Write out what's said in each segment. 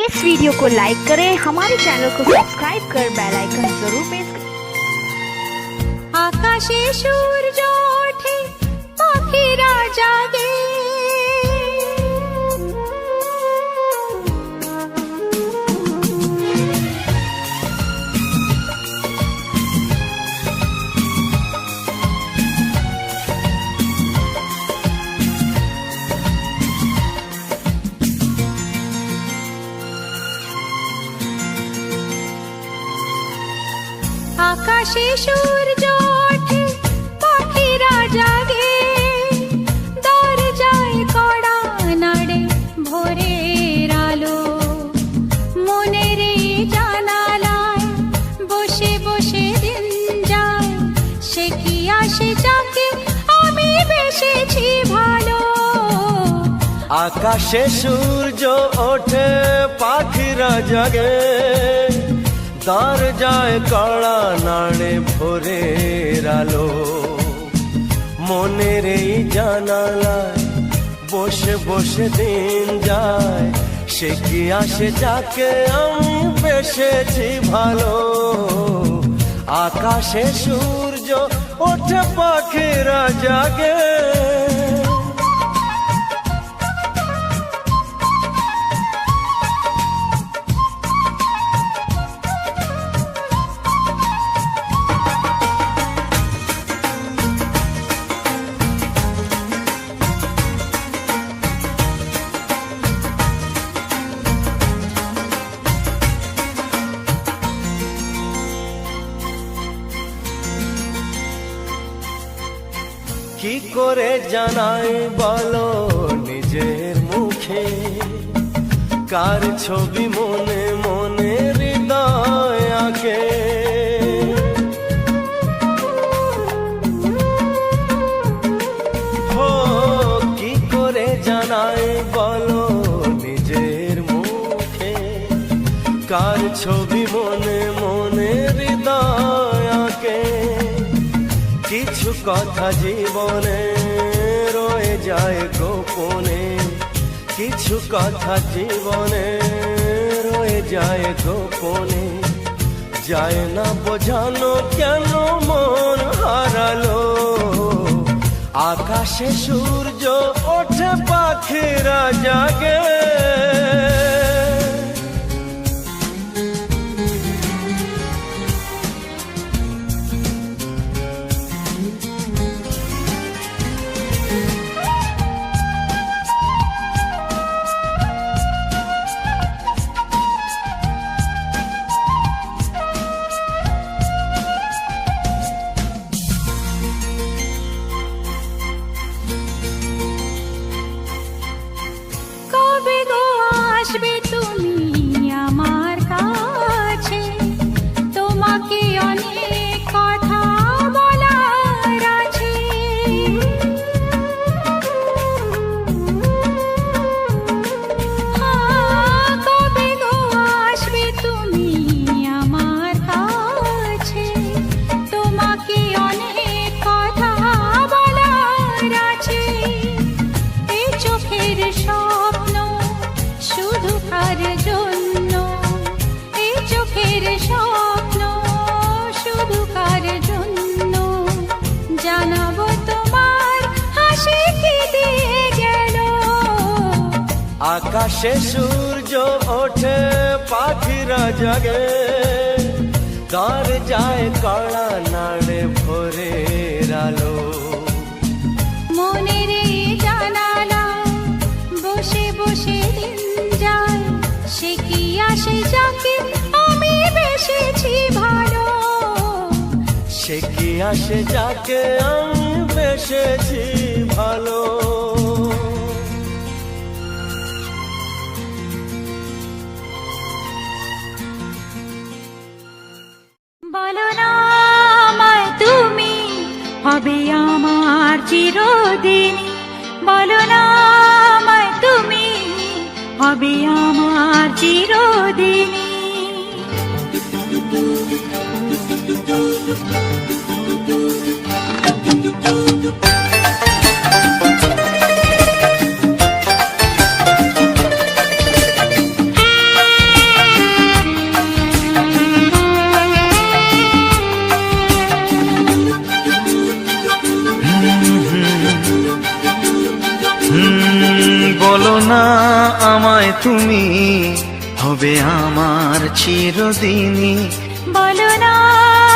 इस वीडियो को लाइक करें, हमारे चैनल को सब्सक्राइब कर बेल आइकन जरूर प्रेस करें। आकाशे सूरज ओठे पाखिरा जागे, आकाशे सूरज ओठे पाखिरा जागे, दौड़ जाए कड़ा नाड़े भोरेर आलो, মনের জানালায় বসে বসে দিন যায়, সে কি আসে যাকে আমি বেসেছি ভালো। আকাশে সূর্য ওঠে পাখিরা জাগে, দরজায় কড়া নাড়ে ভোরের আলো, মনের এই জানালায় বসে বসে দিন যায়, সে কি আসে যাকে আমি বেসেছি ভালো। আকাশে সূর্য ওঠে পাখিরা জাগে। কি করে জানাই বলো নিজের মুখে, কার ছবি মনে মনে হৃদয় আঁকে। হো কি করে জানাই বলো নিজের মুখে, কার ছবি মনে মনে হৃদয় আঁকে। কিছু কথা জীবনে রয়ে যায় গোপনে, কিছু কথা জীবনে রয়ে যায় গোপনে, যায় না বোঝানো কেন মন হারালো। আকাশে সূর্য ওঠে পাখিরা জাগে। আকাশে সূর্য ওঠে পাখিরা জাগে, দরজায় কড়া নাড়ে ভোরের আলো, মনের জানালায় বসে বসে দিন যায়, সে কি আসে যাকে আমি বেসেছি ভালো। সে কি আসে যাকে আমি বেসেছি ভালো। বলো না আমায় তুমি হবে আমার চিরদিনই, বলো না আমায় তুমি হবে আমার চিরদিনই। তুমি হবে আমার চিরদিনই। বলো না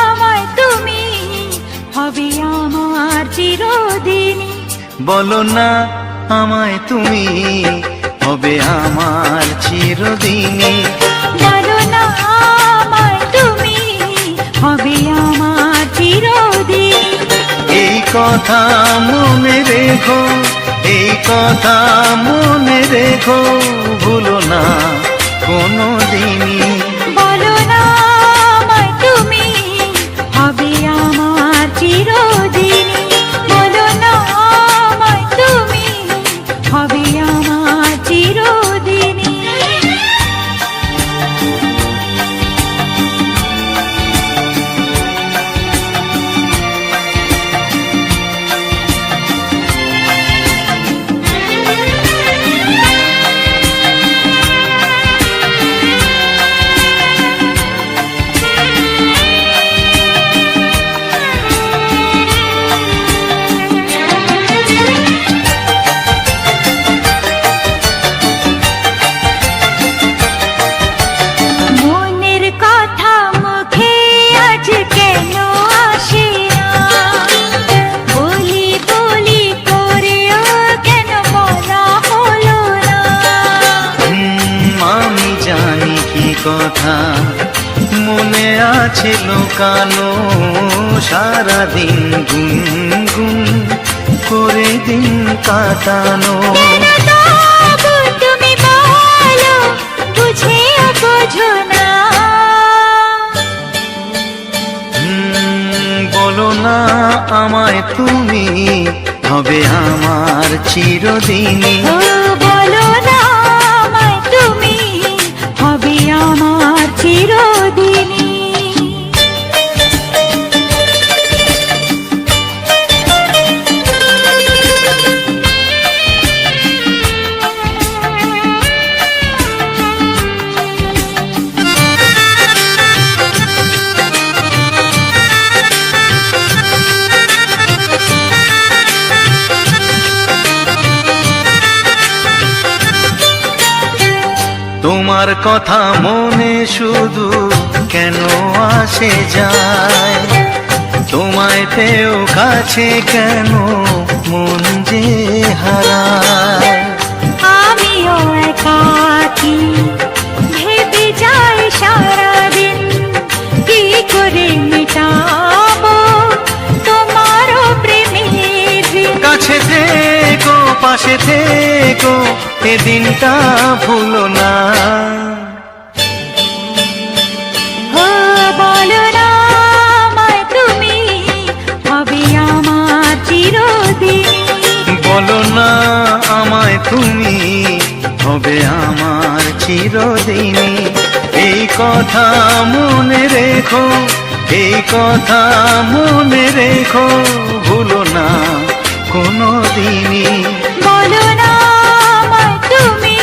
আমায় তুমি হবে আমার চিরদিনই। বলো না আমায় তুমি হবে আমার চিরদিনই। বলো না আমায় তুমি হবে আমার চিরদিনই। এই কথা মনে রেখো, এই কথা মনে রেখো, ভুলো না কোনো দিনই। বলো না আমায় তুমি হবে আমার চিরদিনই। বলো না আমায় তুমি হবে আমার চিরদিনই। মনের কথা মুখে আজ কেন আসে না? বলি বলি করেও কেন বলা হলো না? আমি জানি কি কথা মনে আছে লুকানো, সারাদিন গুনগুন করে দিন কাটানো। কেন তবু তুমি বলো বুঝেও বোঝো না? বলো না আমায় তুমি হবে আমার চিরদিনই। ও বলো না আমায় তুমি হবে আমার চিরদিনই। তোমার কথা মনে শুধু কেন আসে যায়, তোমায় পেও কাছে কেন মন যে হারায়। আমিও একাকী ভেবে যাই সারাদিন, কি করে মেটাবো তোমারও প্রেমের ঋণ। কাছে থেকো পাশে থেকো এ দিনটা ভুলো না। ও বলো না আমায় তুমি হবে আমার চিরদিনই। বলো না আমায় তুমি হবে আমার চিরদিনই। এই কথা মনে রেখো, এই কথা মনে রেখো, ভুলো না কোনো দিনই। বলো না আমায় তুমি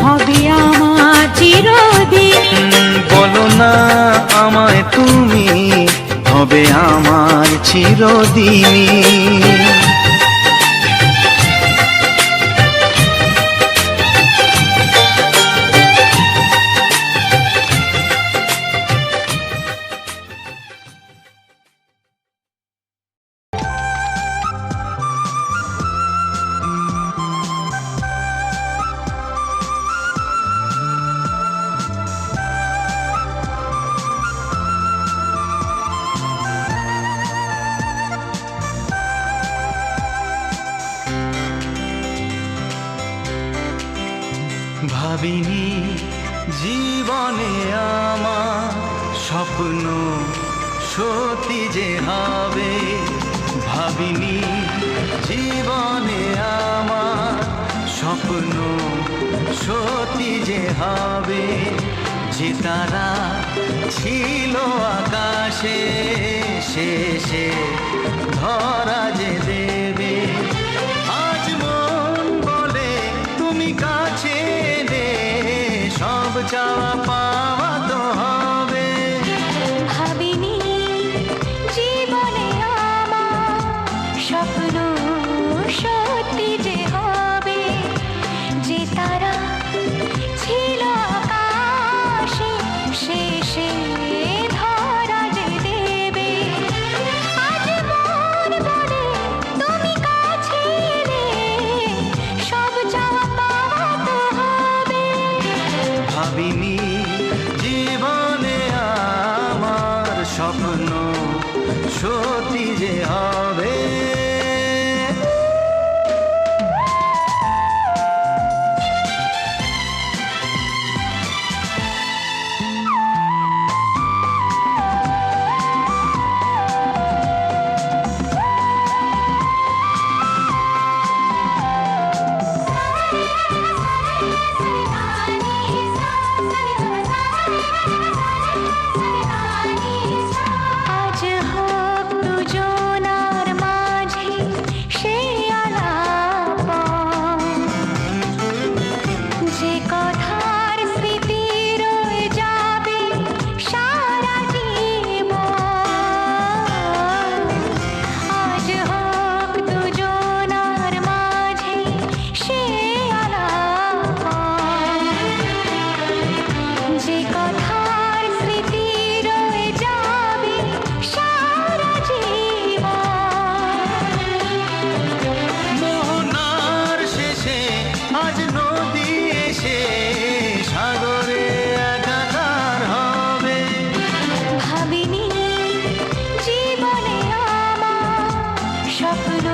হবে আমার চিরদিনই। বলো না আমায় তুমি হবে আমার চিরদিনই। ভাবিনি জীবনে আমার স্বপ্ন সত্যি যে হবে, ভাবিনি জীবনে আমার স্বপ্ন সত্যি যে হবে। যে তারা ছিল আকাশে শেষে ধরা যে দেবে, আজ মন বলে তুমি কাছে এলে সব চাওয়া পাওয়া তো হবে। ভাবিনি জীবনে আমার স্বপ্ন সত্যি যে হবে, যে তারা ভাবিনি জীবনে আমার স্বপ্ন সত্যি যে হবে। আজ হোক দুজনার মাঝে সেই আলাপন, যে কথার স্মৃতি রয়ে যাবে সারা জীবন। আজ হোক দুজনার মাঝে সেই আলাপন, যে কথার স্মৃতি রয়ে যাবে সারা জীবন। মোহনার শেষে আজ নদী এসে সাগরে একাকার হবে। ভাবিনি জীবনে আমার স্বপ্ন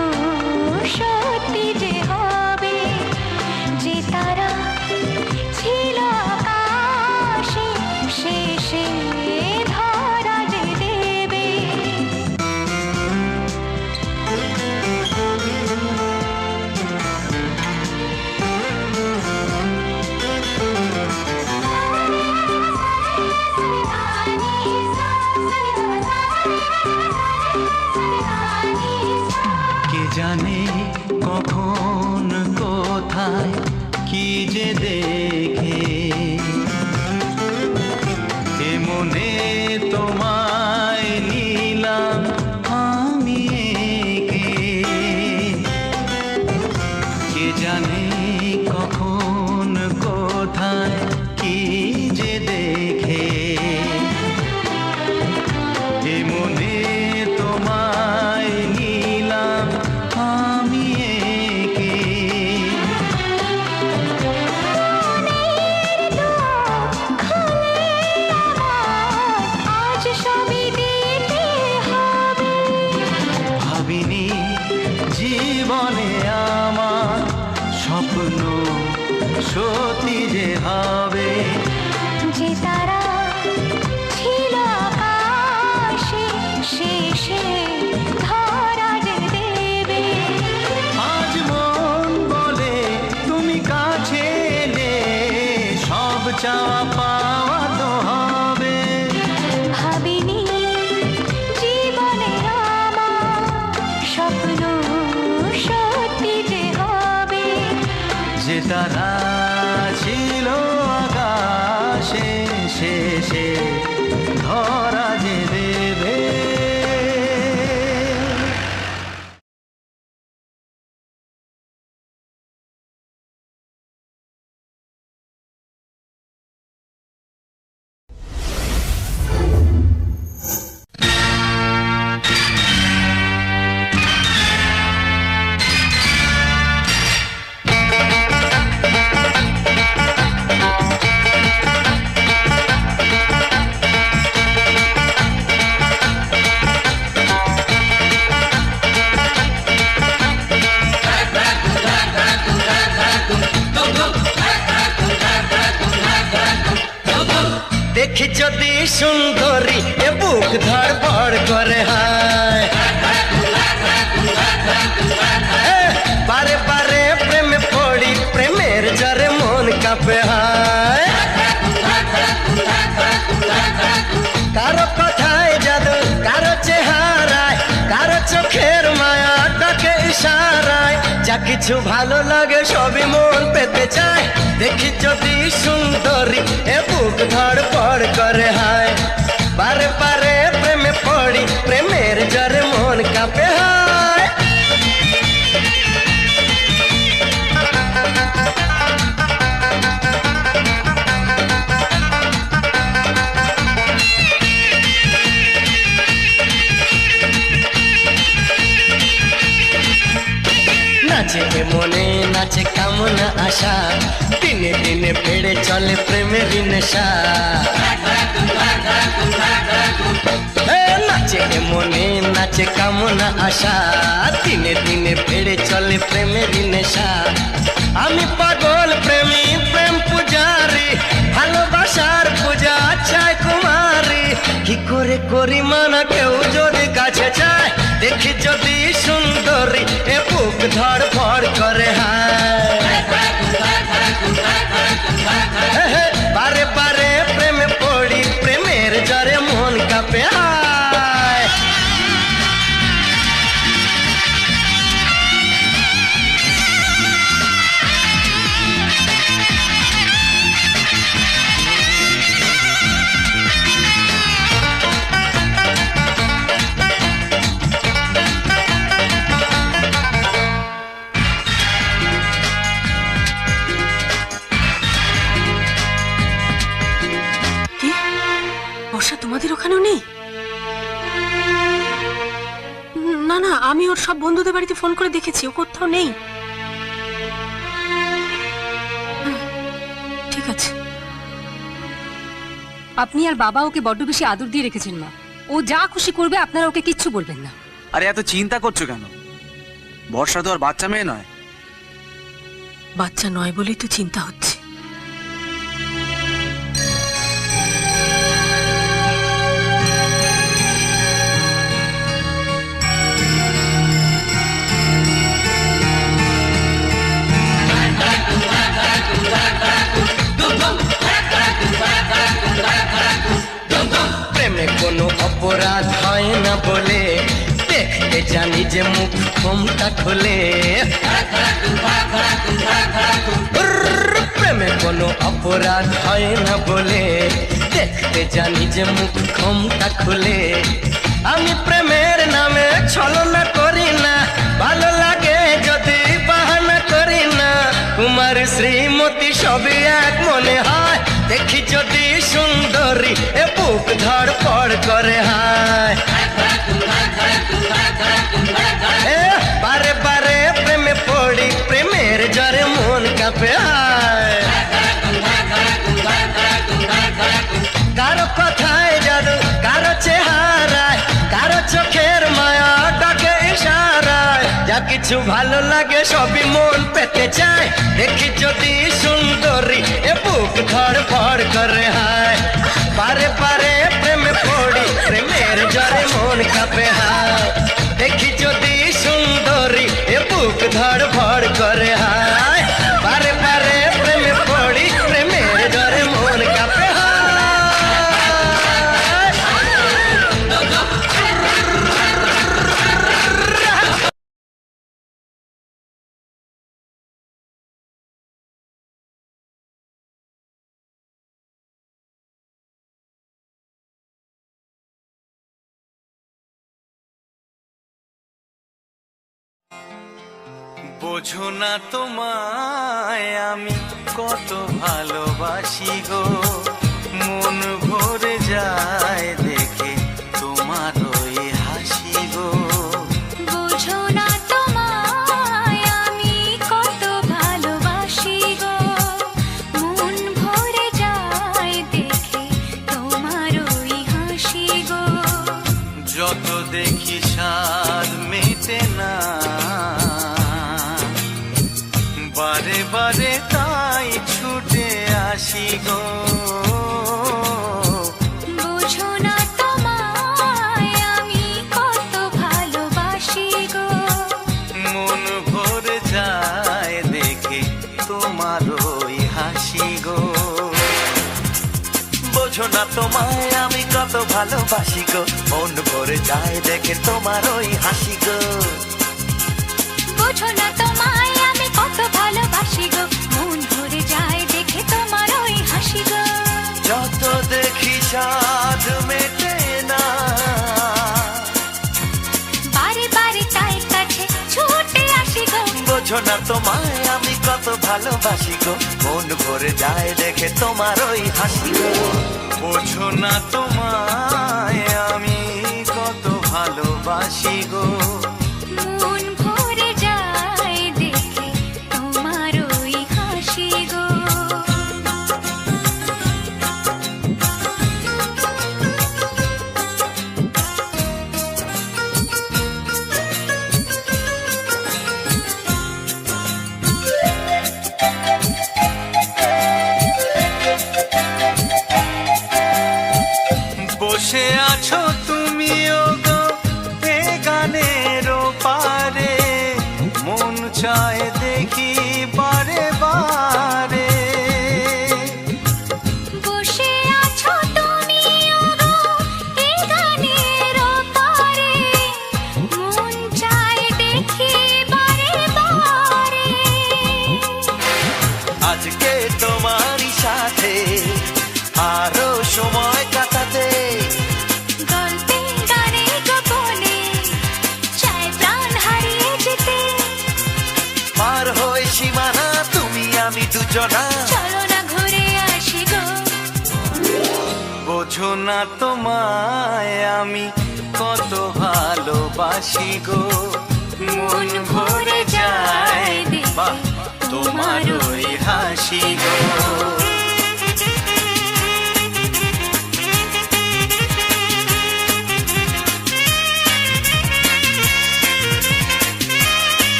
সত্যি যে হবে, যে তারা ছিল আকাশে শেষে ধরা যে দেবে। কে জানে কখন কোথায় কি যে দেখে, এ মনে তোমায় নিলাম আমি একে। কে জানে কখন কোথায় কি যে দেখে, এ মনে তোমায় নিলাম আমি একে। আজ সবই দিতে হবে। ভাবিনি জীবনে আমার স্বপ্ন সত্যি যে হবে। যে তারা ছিল আকাশে শেষে ধরা যে দেবে। আজ মন বলে তুমি কাছে এলে সব চাওয়া পাওয়া তো হবে। ভাবিনি জীবনে আমার স্বপ্ন সত্যি যে হবে, যে তারা ছিল আকাশে শেষে ধরা যে দেবে। দেখি যদি সুন্দরী এ বুক ধড়ফড় করে হায়, বারে বারে প্রেমে পড়ি প্রেমের জরে মন কাঁপে হায়। কারো কথায় জাদু, কারো চেহারায়, কারো চোখের মায়া ডাকে ইশারায়, যা কিছু ভালো লাগে সবই মন পেতে চায়। দেখি যদি সুন্দরী এ বুক ধড়ফড় করে হায়, বারে বারে প্রেমে পড়ি প্রেমের জরে মন কাঁপে হায়। নাচে মনে নাচে কামনা আশা, দিন দিনে দিনে বেড়ে চলে প্রেমের নেশা। নাচে মনে নাচে কামনা আশা, দিনে দিনে বেড়ে চলে প্রেমের নেশা। আমি পাগল প্রেমী প্রেম পূজারি, ভালোবাসার পূজা চাই কুমারী। কি করে করি মানা কেউ যদি কাছে চায়, দেখি যদি সুন্দরী এ বুক ধড় ফড় করে। হায় বারে বারে প্রেমে পড়ি, প্রেমের জ্বরে মন কাঁপে। হায় বর্ষা তোমাদের ওখানেও নেই? না না, আমি ওর সব বন্ধুদের বাড়িতে ফোন করে দেখেছি, ও কোথাও নেই। ঠিক আছে। আপনি আর বাবা ওকে বড্ড বেশি আদর দিয়ে রেখেছেন মা। ও যা খুশি করবে, আপনারা ওকে কিচ্ছু বলবেন না। আরে এত চিন্তা করছো কেন? বর্ষা তো আর বাচ্চা মেয়ে নয়। বাচ্চা নয় বলেই তো চিন্তা হচ্ছে। প্রেমে কোনো অপরাধ হয় না বলে, দেখতে জানি যে মুখ ঘোমটা খোলে। প্রেমে কোনো অপরাধ হয় না বলে, দেখতে জানি যে মুখ ঘোমটা খোলে। আমি প্রেমের নামে ছলনা করি না, ভালো লাগে যদি বাহানা করি না। কুমার শ্রীমতী সবই এক মনে হয়, দেখি যদি সুন্দরী এ বুক ধড় ফড় করে। হায় বারে বারে প্রেমে পড়ি, প্রেমের জ্বরে মন কাঁপে। হায় কারো কথায় জাদু, কারো চেহারায়, কারো চোখের মায়া ডাকে ইশারায়। যা কিছু ভালো লাগে সবই মন পেতে চায়, দেখি যদি সুন্দরী এ বুক ধড় ফড় করে। হায় বারে বারে প্রেমে পড়ি, প্রেমের জ্বরে মন কাঁপে। হায় দেখি যদি সুন্দরী এ বুক ধড় ফড় করে। হায় বারে বারে প্রেমে পড়ি, প্রেমের জ্বরে মন কাঁপে। বোঝো না তোমায় আমি কত ভালোবাসি গো, মন ভরে যায় দেখে তোমার ওই হাসি গো। বুঝো না তোমায় আমি কত ভালোবাসি গো, মন ভরে যায় দেখে তোমার ওই হাসি গো। যত দেখি স্বাদ মেটে না, বারে বারে তাই ছুটে আসি গো। বুঝো না তোমায় আমি কত ভালোবাসি গো, মন ভরে যায় দেখে তোমার ওই হাসি গো। বোঝো না তোমায় আমি কত ভালোবাসি গো, মন ভরে যায় দেখে তোমার ওই হাসি গো। বুঝো না তোমায় আমি কত ভালোবাসি গো, মন ভরে যায় দেখে তোমার ওই হাসি গো। যত দেখি স্বাদ মেটে না, বারে বারে তাই কাছে ছুটে আসি গো। বোঝো না তোমায় আমি কত ভালোবাসি গো, মন ভরে যায় দেখে তোমার ওই হাসি গো। বোঝো না তোমায় আমি কত ভালোবাসি গো, মন ভরে যায় দেখে তোমার ওই হাসি গো। বসে আছো তুমিও গো এ গানের পারে, মন চায় দেখি বারে বারে। বসে আছো তুমি ওগো এই গানের পারে, মন চায় দেখি বারে বারে। আজকে তোমারই সাথে আরো সময় কাটাতে, গল্পে গানে গোপনে চায় প্রাণ হারিয়ে যেতে। পার হয়ে সীমানা তুমি আমি দুজনা, চলো না ঘুরে আসি গো। বোঝো না তোমায় আমি কত ভালোবাসি গো, মন ভরে যায় দেখে তোমার ওই হাসি গো।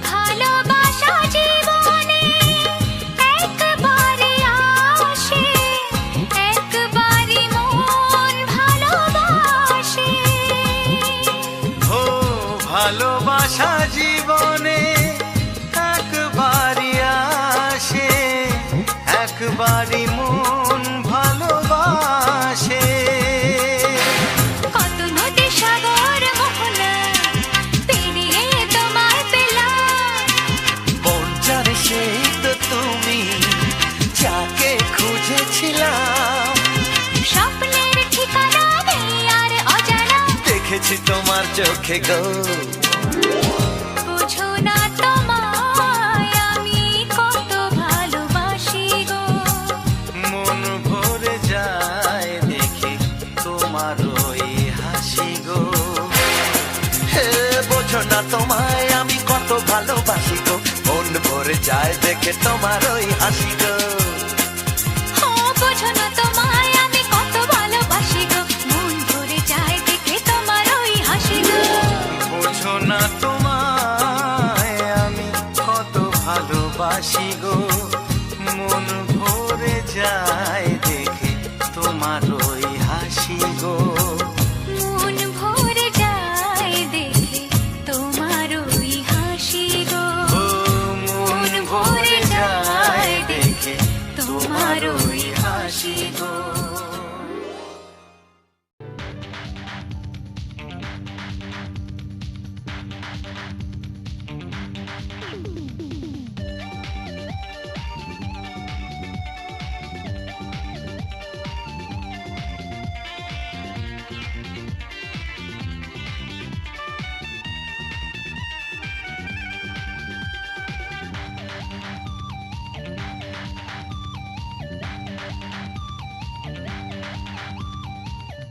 ভালোবাসা জীবনে একবারই আসে, একবারই মন ভালোবাসে। ও ভালোবাসা জীবনে একবারই আসে, একবারই মন ভালোবাসে। কত নদী সাগর মোহনা পেরিয়ে তোমায় পেলাম, মন জানে সেই তো তুমি যাকে খুঁজেছিলাম। স্বপ্নের ঠিকানা নেই আর অজানা। দেখেছি তোমার চোখে গো, বুঝো না তোমায় আমি কত ভালোবাসি গো। মন ভরে যায় দেখে তোমার ওই হাসি গো। হে বোঝো না তোমায় আমি কত ভালোবাসি গো, মন ভরে যায় দেখে তোমার ওই হাসি গো। ও বুঝো না তোমায় আমি কত ভালোবাসি গো, মন ভরে যায় দেখে তোমার ওই হাসি গো। বোঝো না তোমায় আমি কত ভালোবাসি গো, মন ভরে যায় দেখে তোমার ওই হাসি গো। মন ভরে যায় দেখে তোমার ওই হাসি গো। ও মন ভরে যায় দেখে তোমার ওই হাসি গো।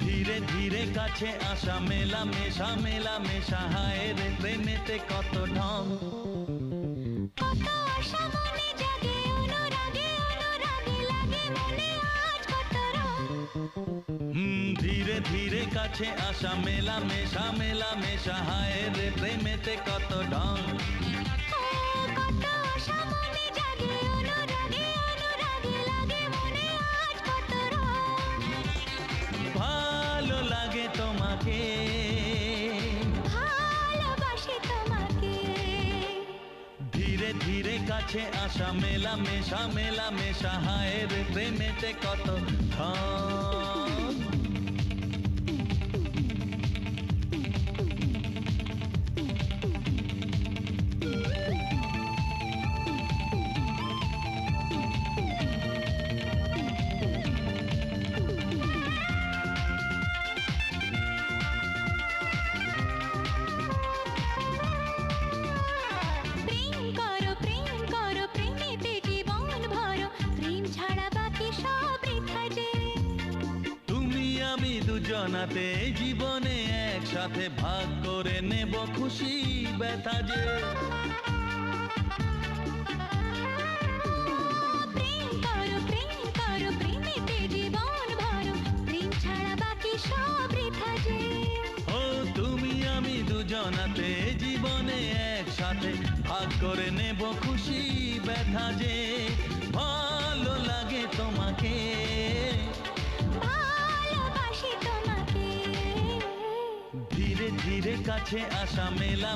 ধীরে ধীরে কাছে আসা মেলা মেশা হায় রে প্রেমেতে কত ঢং। কত আশা মনে জাগে অনুরাগে অনুরাগে লাগে মনে আজ কত রং। ধীরে ধীরে কাছে আসা মেলা মেশা হায় রে প্রেমেতে কত ঢং। কত আশা মনে জাগে অনুরাগে অনুরাগে লাগে মনে আজ কত রং। ভালো লাগে তোমাকে, ভালোবাসি তোমাকে। ধীরে ধীরে কাছে আসা মেলা মেশা হায় রে প্রেমেতে কত ঢং। প্রেম করো প্রেমেতে জীবন ভরো, প্রেম ছাড়া বাকি সব বৃথা যে। তুমি আমি দুজনাতে জীবনে একসাথে ভাগ করে নেব খুশি ব্যথা যে। প্রেম করো প্রেমেতে জীবন ভরো, প্রেম ছাড়া বাকি সব বৃথা যে। ও তুমি আমি দুজন বেদনাতে জীবনে একসাথে ভাগ করে নেব খুশি ব্যথা যে ভালো লাগে তোমাকে ভালোবাসি তোমাকে ধীরে ধীরে কাছে আসা মেলা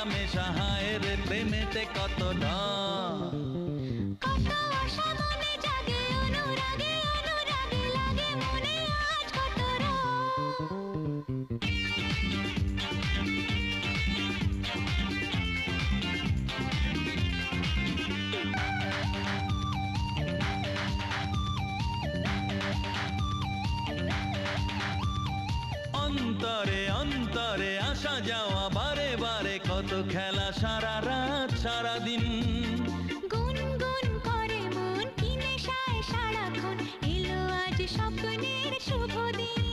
মেশা হায় রে প্রেমেতে কত ঢং কত আশা মনে জাগে অনুরাগে অনুরাগে লাগে মনে আজ কত রং অন্তরে অন্তরে আসা যাওয়া বারে বারে কত খেলা সারা রাত সারা দিন গুনগুন করে মন কি নেশায় সারাক্ষণ এলো আজ স্বপ্নের শুভ দিন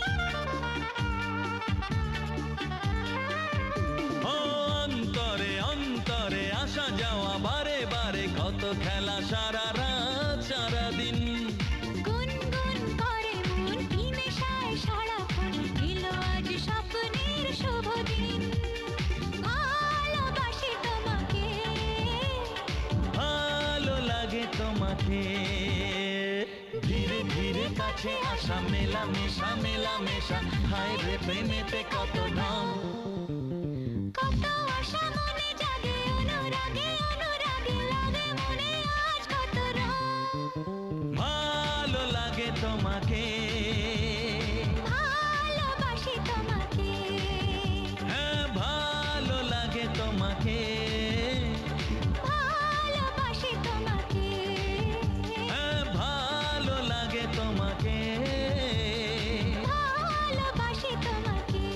ও অন্তরে অন্তরে আসা যাওয়া বারে বারে কত খেলা সারা রাত সারা দিন গুনগুন করে মন কি নেশায় সারাক্ষণ এলো আজ স্বপ্নের শুভ দিন ভালোবাসি তোমাকে ভালো লাগে তোমাকে ধীরে ধীরে কাছে আসা মেলা মেশা হায় রে প্রেমেতে কত ঢং কত আশা মনে জাগে অনুরাগে অনুরাগে লাগে মনে আজ কত রং ভালো লাগে তোমাকে ভালোবাসি তোমাকে হ্যাঁ ভালো লাগে তোমাকে ভালোবাসি তোমাকে হ্যাঁ ভালো লাগে তোমাকে ভালোবাসি তোমাকে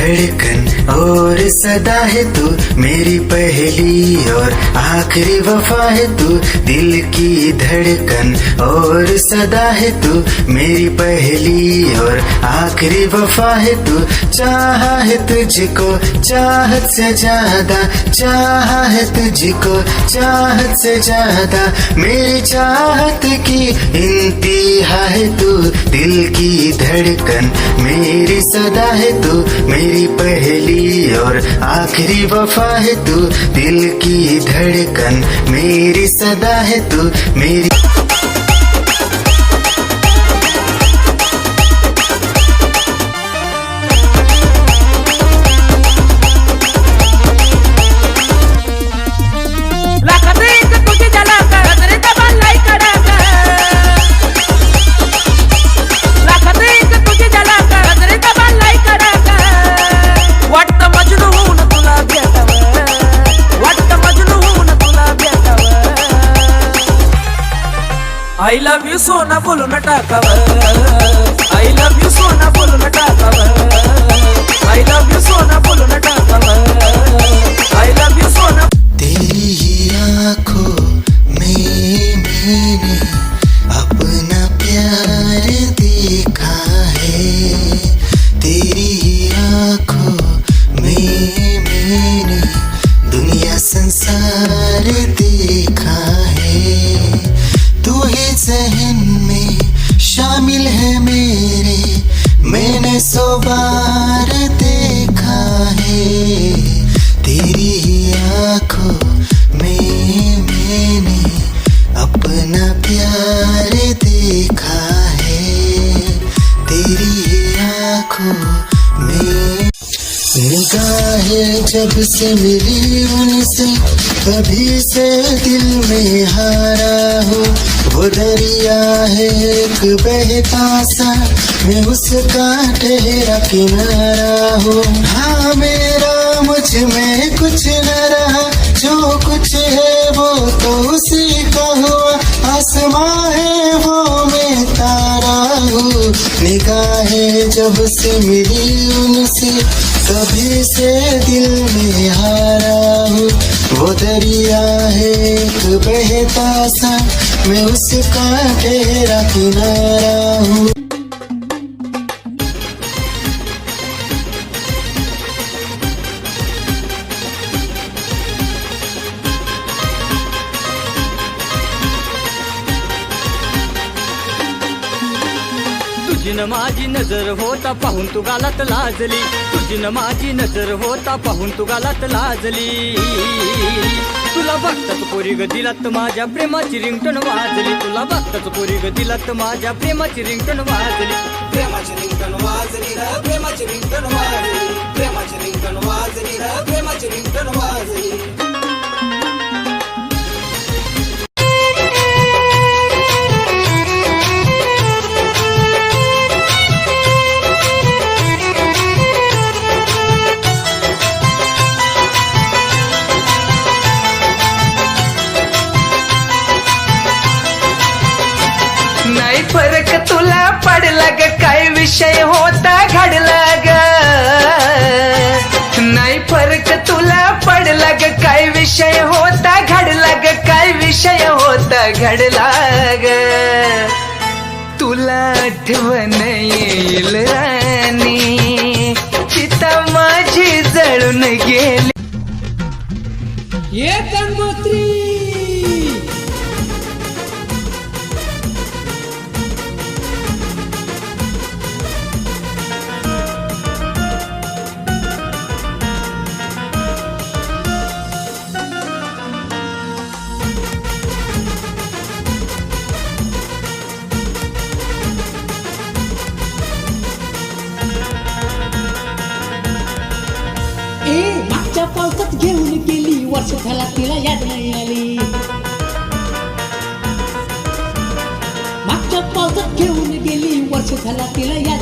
धड़कन और सदा है तू मेरी पहली और आखिरी वफा है तू दिल की धड़कन और सदा है तू मेरी पहली और आखिरी वफा है तू चाहा है तुझको चाहत से ज्यादा चाहा है तुझको चाहत से ज्यादा मेरी चाहत की इंतहा है तू दिल की धड़कन मेरी सदा है तू मेरी पहली और आखिरी वफा है तू दिल की धड़कन मेरी सदा है तू मेरी I love you सोना बोलून टाकावं I love you सोना बोलून टाकावं I love you सोना बोलून टाकावं I love you सोना तेरी ही आँखों में मैंने अपना प्यार देखा है तेरी ही आँखों में मैंने दुनिया संसार देखा है तू ही जहन में शामिल है मेरे मैंने 100 बार देखा है तेरी ही आँखों में मैंने अपना प्यार देखा है तेरी ही आँखों में निगाहें जब से मिली उनसे कभी से दिल में हारा हो वो दरिया है एक बहता सा मैं उसका ठहरा किनारा हो हाँ मेरा मुझ में कुछ न रहा जो कुछ है वो तो उसी का हुआ आसमां है वो मैं तारा हूँ निगाहें जब से मिली उनसे कभी से दिल में हारा हूँ वो दरिया है एक बहता सा मैं उसका ठहरा किनारा हूँ तुझी न माझी नजर होता पाहून तू गालात लाजली तुझी न माझी नजर होता पाहून तू गालात लाजली तुला बघताच पोरी ग दिलात माझ्या प्रेमाची रिंगटोन वाजली तुला बघताच पोरी ग दिलात माझ्या प्रेमाची रिंगटोन वाजली प्रेमाची रिंगटोन वाजली रे प्रेमाची रिंगटोन वाजली प्रेमाची रिंगटोन वाजली रे प्रेमाची रिंगटोन वाजली नाही फरक तुला पडला ग काय विषय होता घडला ग नाही फरक तुला पडला ग काय विषय होता घडला ग काय विषय होता घडला ग तुला आठवण येईल राणी चिता माझी जळून गेली ये गंगोत्री मागच्या पावसात घेऊन गेली वर्ष झाला तिला याद नाही आली मागच्या पावसात घेऊन गेली वर्ष झाला तिला याद